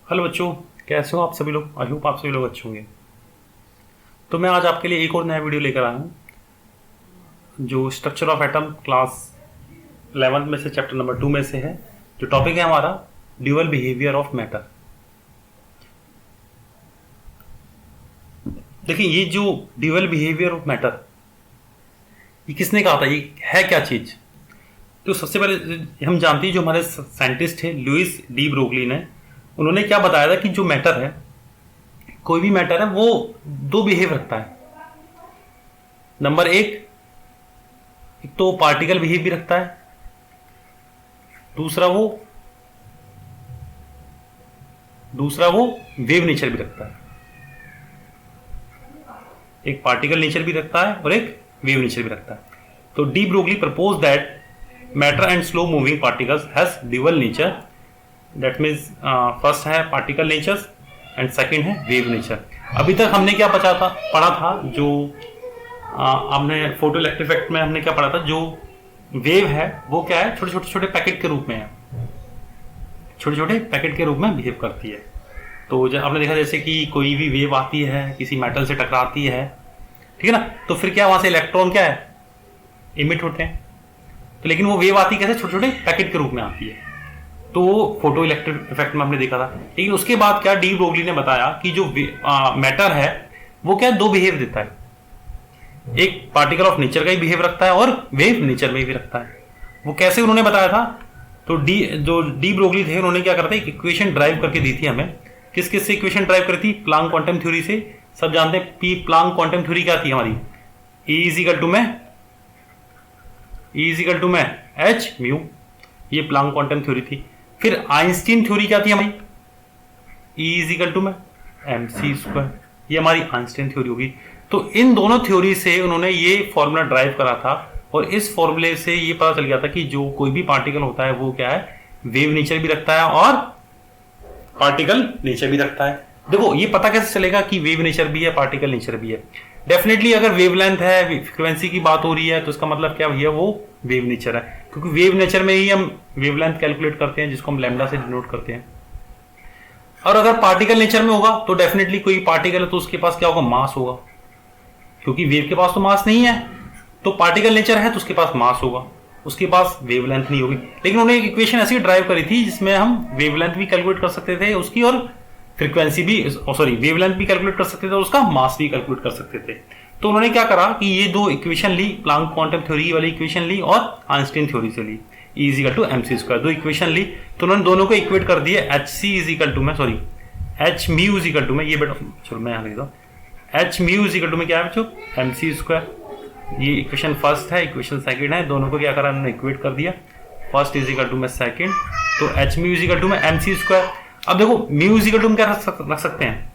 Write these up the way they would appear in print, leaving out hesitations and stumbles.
Hello बच्चों, कैसे हो आप सभी लोग। आई होप आप सभी लोग अच्छे होंगे। तो मैं आज आपके लिए एक और नया वीडियो लेकर आया हूँ जो स्ट्रक्चर ऑफ एटम क्लास 11 में से चैप्टर नंबर 2 में से है। जो टॉपिक है हमारा ड्यूअल बिहेवियर ऑफ मैटर। देखिए, ये जो ड्यूअल बिहेवियर ऑफ मैटर ये किसने कहा था, ये है क्या चीज। तो सबसे पहले हम जानते हैं, जो हमारे साइंटिस्ट है लुइस डी ब्रोगली ने, उन्होंने क्या बताया था कि जो मैटर है, कोई भी मैटर है, वो दो बिहेव रखता है। नंबर एक तो पार्टिकल बिहेव भी रखता है, दूसरा वो वेव नेचर भी रखता है। एक पार्टिकल नेचर भी रखता है और एक वेव नेचर भी रखता है। तो de Broglie propose that matter and slow moving particles has dual nature. That means first है पार्टिकल नेचर एंड सेकंड है वेव नेचर। अभी तक हमने क्या पढ़ा था, जो आपने फोटो इलेक्ट्रिक इफेक्ट में हमने क्या पढ़ा था, जो वेव है वो क्या है, छोटे पैकेट के रूप में है, छोटे पैकेट के रूप में बिहेव करती है। तो जब आपने देखा जैसे कि कोई भी वेव आती है, किसी मेटल से टकराती है, ठीक है ना, तो फिर क्या वहां से इलेक्ट्रॉन क्या है, इमिट होते हैं। तो लेकिन वो वेव आती कैसे, छोटे पैकेट के रूप में आती है। तो फोटो इलेक्ट्रिक इफेक्ट में हमने देखा था। लेकिन उसके बाद क्या डी ब्रोगली ने बताया कि जो मैटर है वो क्या दो बिहेव देता है, एक पार्टिकल ऑफ नेचर का ही बिहेव रखता है और वेव नेचर में भी रखता है। वो कैसे उन्होंने बताया था, तो जो डी ब्रोगली थे उन्होंने क्या करते एक इक्वेशन ड्राइव करके दी थी हमें। किस से इक्वेशन ड्राइव करी थी, प्लांक क्वांटम थ्योरी से। सब जानते हैं पी प्लांक क्वांटम थ्योरी क्या थी हमारी, E इज इक्वल टू में एच म्यू, ये प्लांक क्वांटम थ्योरी थी। फिर आइंस्टीन थ्योरी क्या थी हमारी, E इज इक्वल टू में mc², ये हमारी आइंस्टीन थ्योरी होगी। तो इन दोनों थ्योरी से उन्होंने ये फॉर्मूला ड्राइव करा था और इस फॉर्मूले से ये पता चल गया था कि जो कोई भी पार्टिकल होता है वो क्या है, वेव नेचर भी रखता है और पार्टिकल नेचर भी रखता है। देखो, ये पता कैसे चलेगा कि वेव नेचर भी है पार्टिकल नेचर भी है। डेफिनेटली अगर वेवलेंथ है, फ्रीक्वेंसी की बात हो रही है, तो इसका मतलब क्या भैया, वो वेव नेचर है, क्योंकि वेव नेचर में ही हम वेवलेंथ कैलकुलेट करते हैं, जिसको हम लैम्डा से डिनोट करते हैं। और अगर पार्टिकल नेचर में होगा तो डेफिनेटली कोई पार्टिकल है तो उसके पास क्या होगा, मास होगा, क्योंकि वेव के पास तो मास नहीं है। तो पार्टिकल नेचर है तो उसके पास मास होगा, उसके पास वेवलेंथ नहीं होगी। लेकिन उन्होंने एक इक्वेशन ऐसी ड्राइव करी थी जिसमें हम वेवलेंथ भी कैलकुलेट कर सकते थे उसकी, और फ्रीक्वेंसी भी, वेवलेंथ भी कैलकुलेट कर सकते थे और उसका मास भी कैलकुलेट कर सकते थे। तो उन्होंने क्या करा कि ये दो इक्वेशन ली, प्लांक क्वांटम थ्योरी वाली इक्वेशन ली और आइंस्टीन थ्योरी से ली, E is equal to mc², दो इक्वेशन ली। तो उन्होंने दोनों को इक्वेट कर दिए, hc इज इक्वल टू में h mu is equal to में, ये बेटा चलो मैं यहाँ लिख दूँ, h mu is equal to में क्या है बच्चों, mc²। ये इक्वेशन फर्स्ट है, इक्वेशन सेकंड है, दोनों को क्या करा उन्होंने इक्वेट कर दिया, फर्स्ट इज इक्वल टू में सेकंड, तो h mu is equal to में mc²। अब देखो म्यू इज इक्वल टू में क्या रख सकते हैं,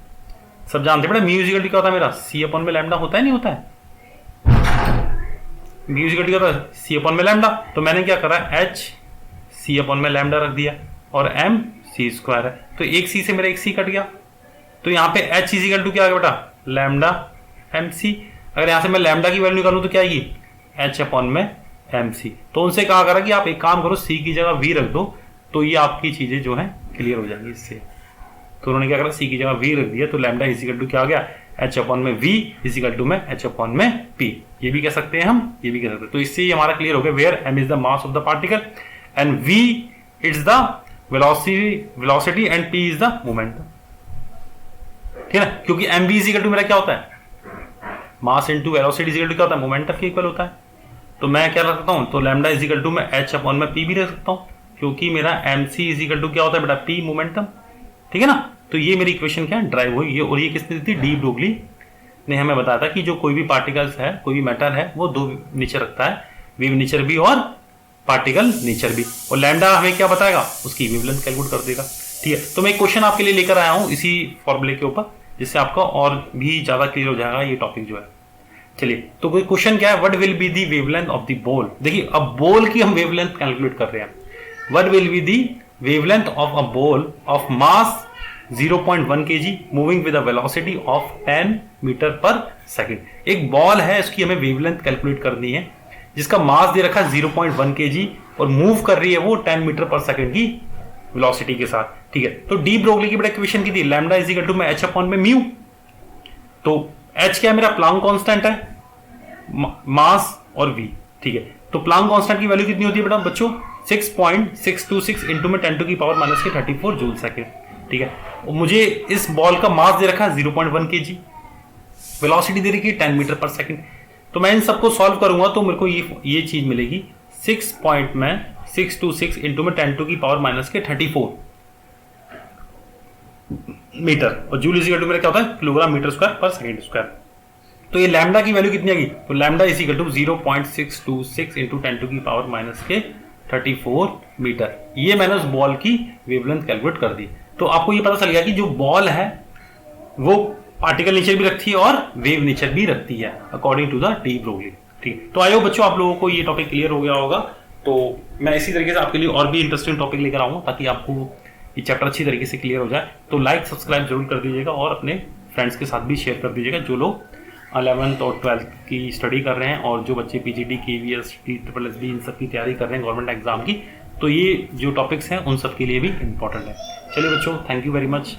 सब जानते हैं बेटा म्यू इज इक्वल टू क्या होता है मेरा, c अपॉन में लैम्डा होता है, नहीं होता है, म्यू इज इक्वल टू क्या होता है, c अपॉन में लैम्डा। तो मैंने क्या करा, h c अपॉन में लैम्डा रख दिया और m c² है, तो एक c से मेरा एक c कट गया। तो यहाँ पे h इज इक्वल टू क्या आ गया बेटा, लैम्डा mc। अगर यहाँ से मैं लैम्डा की वैल्यू निकालूं तो क्या आएगी, h अपॉन में mc। तो उनसे कहा करा कि आप एक काम करो, c की जगह v रख दो, तो ये आपकी चीजें जो है क्लियर हो जाएंगी इससे। तो उन्होंने क्या करा, c की जगह v रख दिया, तो लैम्डा इज इक्वल टू क्या आ गया, h अपॉन में v इज इक्वल टू में h अपॉन में p। ये भी कह सकते हैं हम, ये भी कह सकते हैं। तो इससे हमारा क्लियर हो गया, where m is the mass of the particle and v it's the velocity and p is the momentum, ठीक है ना, क्योंकि mv इज इक्वल टू मेरा क्या होता है, mass into velocity is equal to क्या होता है, मोमेंटम के इक्वल होता है। तो मैं क्या रख सकता हूं, तो लैम्डा इज इक्वल टू में h अपॉन में p भी रख सकता हूं, क्योंकि मेरा mc इज इक्वल टू क्या होता है बेटा, p मोमेंटम, ठीक है ना। तो ये मेरी इक्वेशन क्या ड्राइव हुई, और ये किसने दी थी, डी ब्रोगली ने हमें बताया था कि जो कोई भी पार्टिकल्स है, कोई भी मैटर है, वो दो नेचर रखता है, वेव नेचर भी और पार्टिकल नेचर भी। और लैम्डा हमें क्या बताएगा, उसकी वेवलेंथ कैलकुलेट कर देगा, ठीक है। तो मैं एक क्वेश्चन आपके लिए लेकर आया हूं इसी फॉर्मूले के ऊपर, जिससे आपका और भी ज्यादा क्लियर हो जाएगा ये टॉपिक जो है। चलिए, तो कोई क्वेश्चन क्या है, what will be the wavelength of the ball. देखिए, अब बॉल की हम वेवलेंथ कैलकुलेट कर रहे हैं। What will be the wavelength of a ball of mass 0.1 kg moving with a velocity of 10 metre पर सेकंड। एक बॉल है, इसकी हमें वेवलेंथ कैलकुलेट करनी है, जिसका मास दे रखा है 0.1 kg और मूव कर रही है वो 10 मीटर पर सेकंड की वेलोसिटी के साथ, ठीक है। तो डी ब्रोगली की बड़ा इक्वेशन की थी, लैम्डा इज इक्वल टू में एच अपॉन में म्यू। तो एच क्या है मेरा, प्लांक कांस्टेंट है, मास और वी, ठीक है। तो प्लांक कांस्टेंट की वैल्यू कितनी होती है बेटा बच्चों, 6.626 इंटू में 10 टू की पावर माइनस के 34 जूल सेकेंड, ठीक है। मुझे इस बॉल का मास दे रखा है 0.1 kg, वेलोसिटी दे रखी है 10 मीटर पर सेकेंड। तो मैं इन सबको सॉल्व करूंगा तो मेरे को ये चीज मिलेगी 6.626 इंटू में 10 टू की पावर माइनस के 34 मीटर, और जूल इज इक्वल टू मेरा क्या होता है, किलोग्राम मीटर स्क्वायर पर सेकेंड स्क्वायर। तो ये लैम्डा की वैल्यू कितनी आएगी, तो lambda is equal to 0.626 into 10 to की पावर माइनस के 34 मीटर। ये मैंने उस बॉल की वेवलेंथ कैलकुलेट कर दी। तो आपको ये पता चल गया कि जो बॉल है वो पार्टिकल नेचर भी रखती है और वेव नेचर भी रखती है according to the de Broglie, ठीक। तो आई होप बच्चों आप लोगों को ये टॉपिक क्लियर हो गया होगा। तो मैं इसी तरीके से आपके लिए और भी इंटरेस्टिंग टॉपिक लेकर आऊंगा ताकि आपको ये चैप्टर अच्छी तरीके से क्लियर हो जाए। तो लाइक सब्सक्राइब जरूर कर दीजिएगा और अपने फ्रेंड्स के साथ भी शेयर कर दीजिएगा जो लोग 11th और 12th की स्टडी कर रहे हैं और जो बच्चे पीजीडी, केवीएस, TSSB इन सब की तैयारी कर रहे हैं गवर्नमेंट एग्जाम की। तो ये जो टॉपिक्स हैं उन सब के लिए भी इंपॉर्टेंट है। चलिए बच्चों, थैंक यू वेरी मच।